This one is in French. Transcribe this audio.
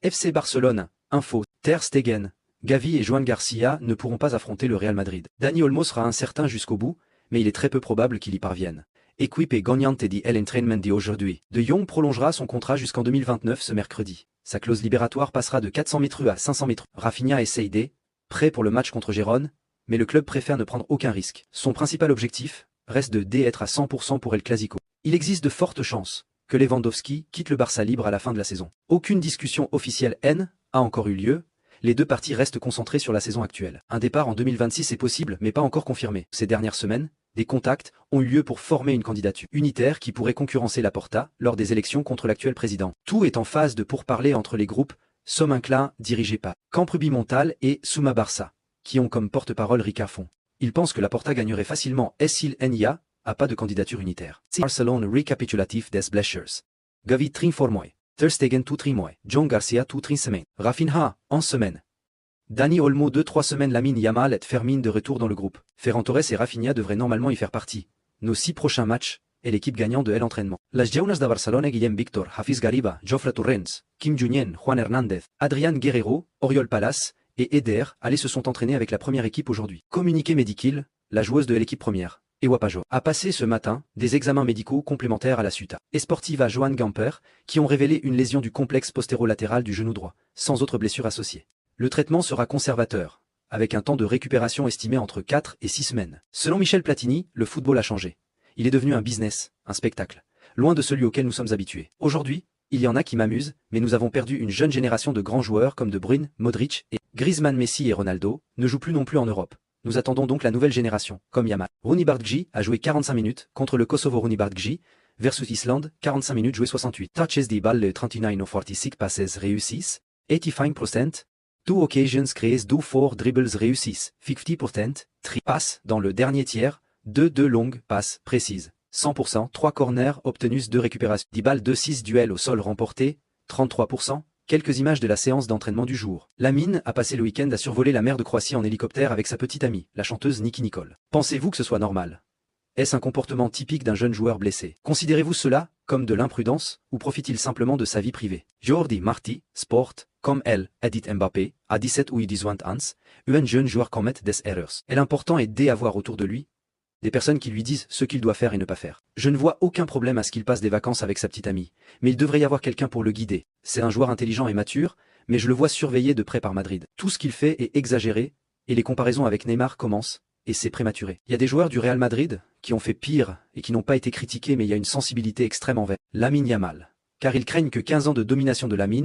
FC Barcelone, info, Ter Stegen, Gavi et Joan Garcia ne pourront pas affronter le Real Madrid. Dani Olmo sera incertain jusqu'au bout, mais il est très peu probable qu'il y parvienne. Équipe et gagnante dit el entraînement d'aujourd'hui. De Jong prolongera son contrat jusqu'en 2029 ce mercredi. Sa clause libératoire passera de 400 mètres à 500 mètres. Rafinha essaye des prêt pour le match contre Gérone, mais le club préfère ne prendre aucun risque. Son principal objectif reste de être à 100% pour El Clasico. Il existe de fortes chances que Lewandowski quitte le Barça libre à la fin de la saison. Aucune discussion officielle a encore eu lieu. Les deux parties restent concentrées sur la saison actuelle. Un départ en 2026 est possible, mais pas encore confirmé. Ces dernières semaines, des contacts ont eu lieu pour former une candidature unitaire qui pourrait concurrencer Laporta lors des élections contre l'actuel président. Tout est en phase de pourparlers entre les groupes Somme Inclin, dirigé par Camp Rubimontal et Suma Barça, qui ont comme porte-parole Ricard Font. Ils pensent que Laporta gagnerait facilement s'il n'y a pas de candidature unitaire. Barcelone récapitulatif des blessures. Gavi trinformoy. Ter Stegen tout trimoy, John Garcia tout semaine, Rafinha, en semaine. Dani Olmo 2-3 semaines, Lamine Yamal et Fermin de retour dans le groupe. Ferran Torres et Rafinha devraient normalement y faire partie. Nos 6 prochains matchs et l'équipe gagnante de l'entraînement. Las Jaunas de Barcelone, Guillem Víctor, Hafiz Gariba, Jofre Torrens, Kim Junien, Juan Hernández, Adrián Guerrero, Oriol Palace et Eder Allez se sont entraînés avec la première équipe aujourd'hui. Communiqué médical, la joueuse de l'équipe première, Ewa Pajo, a passé ce matin des examens médicaux complémentaires à la Ciutat Esportiva Joan Gamper, qui ont révélé une lésion du complexe postérolatéral du genou droit, sans autre blessure associée. Le traitement sera conservateur, avec un temps de récupération estimé entre 4 et 6 semaines. Selon Michel Platini, le football a changé. Il est devenu un business, un spectacle, loin de celui auquel nous sommes habitués. Aujourd'hui, il y en a qui m'amusent, mais nous avons perdu une jeune génération de grands joueurs comme De Bruyne, Modric et Griezmann. Messi et Ronaldo ne jouent plus non plus en Europe. Nous attendons donc la nouvelle génération, comme Yamal. Rooney Barghi a joué 45 minutes contre le Kosovo. Rooney Barghi versus Islande, 45 minutes joué 68. Touches the ball, le 39 of 46 passes réussissent, 85%. 2 occasions créées, 4 dribbles réussissent, 50%. 3 passes dans le dernier tiers, 2 longues passes précises, 100%. 3 corners obtenus, 2 récupérations. 10 balles, 6 duels au sol remportés, 33%. Quelques images de la séance d'entraînement du jour. Lamine a passé le week-end à survoler la mer de Croatie en hélicoptère avec sa petite amie, la chanteuse Nicki Nicole. Pensez-vous que ce soit normal? Est-ce un comportement typique d'un jeune joueur blessé? Considérez-vous cela comme de l'imprudence ou profite-t-il simplement de sa vie privée? Jordi Marti, Sport, comme elle, Edith Mbappé, à 17 ou 18 ans, un jeune joueur commet des erreurs. Et l'important est d'avoir autour de lui des personnes qui lui disent ce qu'il doit faire et ne pas faire. Je ne vois aucun problème à ce qu'il passe des vacances avec sa petite amie, mais il devrait y avoir quelqu'un pour le guider. C'est un joueur intelligent et mature, mais je le vois surveillé de près par Madrid. Tout ce qu'il fait est exagéré, et les comparaisons avec Neymar commencent, et c'est prématuré. Il y a des joueurs du Real Madrid qui ont fait pire et qui n'ont pas été critiqués, mais il y a une sensibilité extrême envers Lamine Yamal. Car ils craignent que 15 ans de domination de Lamine